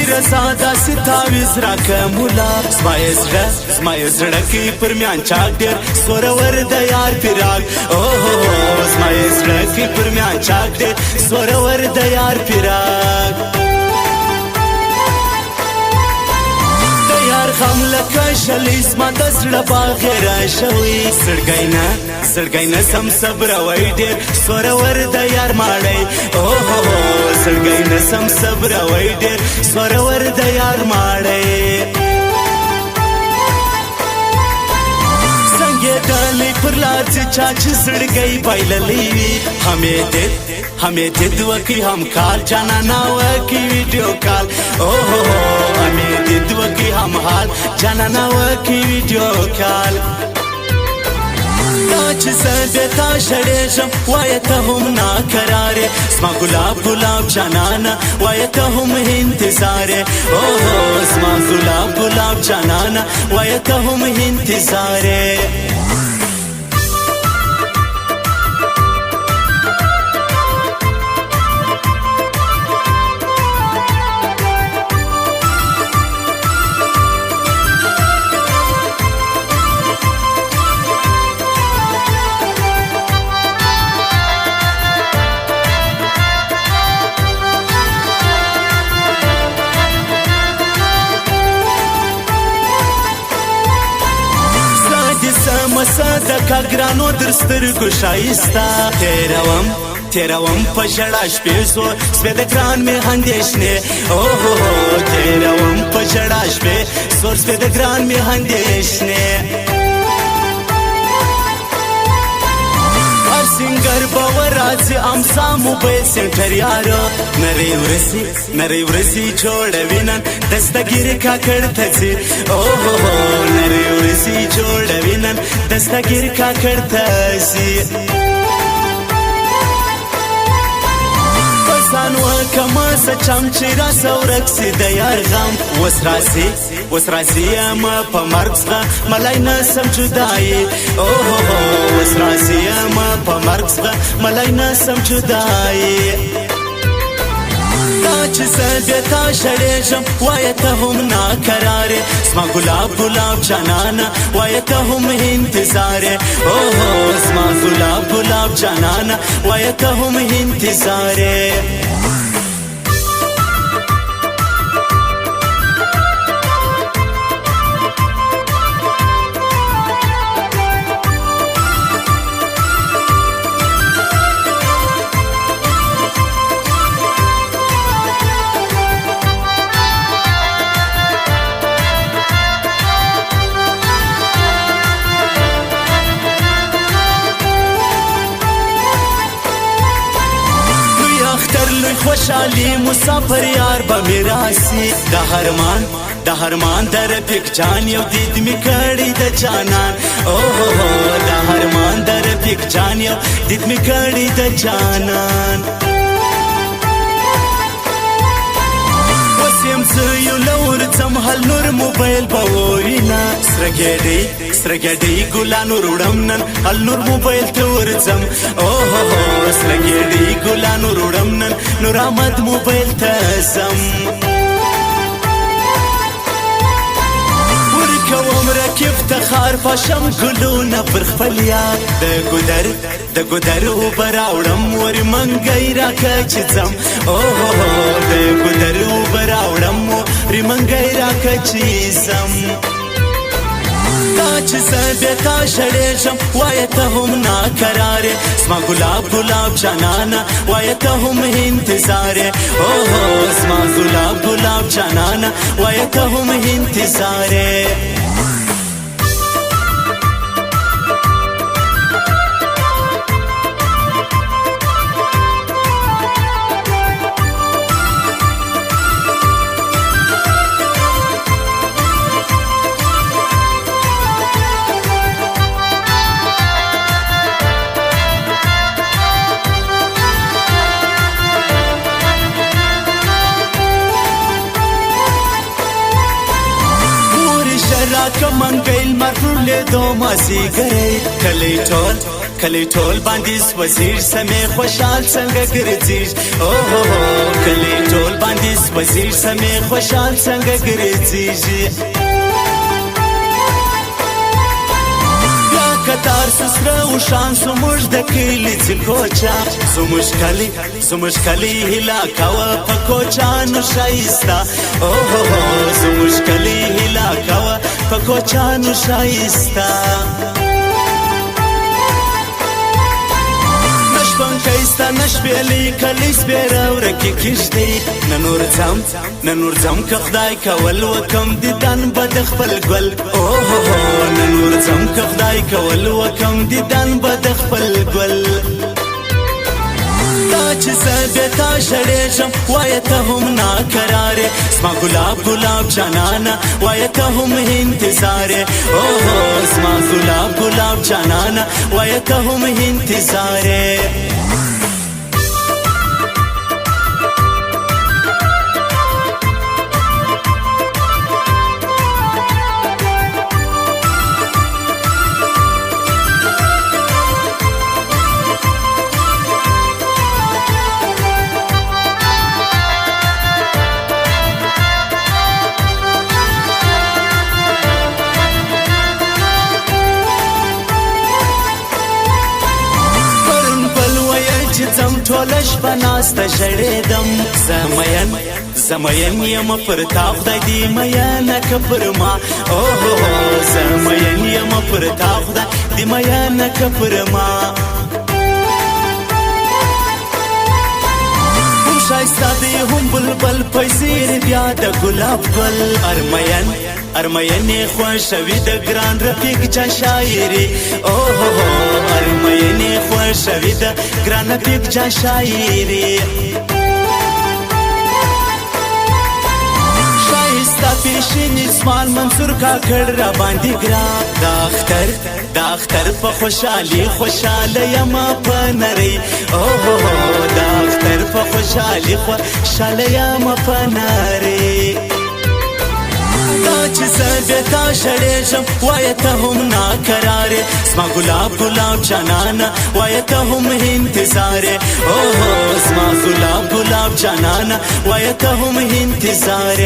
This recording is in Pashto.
رضا داسې تعویض راکه مولا زما یې زړه کې پر میان چاک ډېر زورور د یار فراق زما یې زړه کې پر میان چاک ډېر زورور د یار فراق غم لکه شلی زما د زړه باغره شوی زړګی نه سم صبروي ډېر زورور د یار ماړی زړګی نه سم صبروي ډېر زورور د یار ماړی څنګه ډالۍ پر لار چې چا چې زړګی بایللی وي हमें जिद वकी हम काल जाना ना वकी वीडियो कॉल हमें जिद वकी हम हाल जाना ना वकी वीडियो कॉल ताज सदेता शरेशम वायतहुम ना करारे स्मा गुलाब जानाना वायतहुम इंतजारे स्मा गुलाब जानाना वायतहुम इंतजारे صدقه ګرانو در سترګو ښایسته تیروم په ژړا شپې زور سپې د ګران مې اندېښنې تیروم په ژړا شپې زور سپې د ګران مې اندېښنې سنگر باور راځي امسا موبایل سنټر یارو نری ورسی جوړوي نن دستګیر کاکړ ته ځي نری ورسی جوړوي نن دستګیر کاکړ ته ځي پسانو کما سچم چې را سورک سي د یار غم وس راځي ما په مرګ څخه ملای نه سم جدای وس راځي ما په مرګ څخه ملای نه سم جدای چې سبتا شړېږم وایته هم ناکراره زما ګلاب جانانه وایته هم انتظاره زما ګلاب جانانه وایته هم انتظاره خوشحالی مسافر یار با میراسی د هرمان در پک جان یو دید می کړی د جانان د هرمان در پک جان یو دید می کړی د جانان وسیم زه یو لور ځم هل نور موبایل بوینا سرګېډی ګلانو روړم نن هل نور موبایل ته ورځم سرګېډی ګلانو روړم نن نور احمد موبایل ته زم ورکوم رکب تخار پاشم ګلونه پر خپل یاد د ګودر اوبه راوړم ور منګی راکه چې ځم د ګودر اوبه راوړم ور منګی راکه چې ځم چې سبتا شړېږم وایته هم ناکراره زما ګلاب جانانه وایته هم انتظاره زما ګلاب جانانه وایته هم انتظاره راکه منګیل مرلې دو مازی ګرې کلی کلی ټول باندې وزیر سمې خوشحال څنګه ګرځي اوه کلی ټول باندې وزیر سمې خوشحال څنګه ګرځي کتار سسره و شان سموش د کلی کوچا زموش کلی هلا کوا په کوچانو شایستا اوه زموش کلی هلا کوا په کوچانو شایستا کایستا نشبیلی کلیس بیره ورکی کشتی ننور زم که خدای کول وکم دیدن بد خپل گل اوه ننور زم که خدای کول وکم دیدن بد خپل گل دا چې سبتا شړېږم وای ته هم ناکراره سما ګلاب ګلاب جانانا وای ته هم انتظار اوه سما ګلاب ګلاب جانانا وای ته هم انتظار ټولش بناسته ژړېدم زمین یم پر تا خدای دې میانه که پر ما اوه زمین یم پر تا خدای دې میانه که پر ما هم ښایسته دی هم بلبل پیسې بیا د ګلاب ګل ارمینې خوښوي د ګران رفیق چا شاعري اوه ارمینې خوښوي د ګران رفیق چا شاعري ښایسته پیشین اسمان منصور کاکړ را باندې ګران د اختر په خوشحالي خوشحاله یم په نرۍ اوه د اختر په خوشحالي خوشحاله یم په نرۍ چې زبتا شړېږم وای ته هم ناکراره سما ګلاب ګلاب جانانا وای ته هم انتظار اوه سما ګلاب ګلاب جانانا وای ته هم انتظار